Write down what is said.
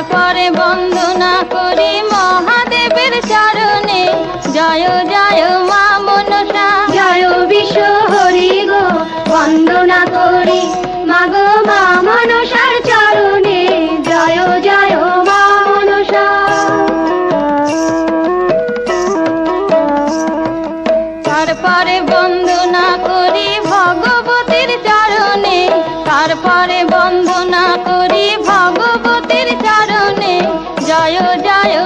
তারপরে বন্দনা করি মহাদেবের চরণে। জয় জয় মা মনসা, জয় বিশ্ব হরি গো, বন্দনা করি মাগো মা মনসার চরণে। জয় জয় মা মনসা। তারপরে বন্দনা করি ভগবতীর চরণে। তারপরে বন্দনা করি ভগবতীর চরণে। জয় জয়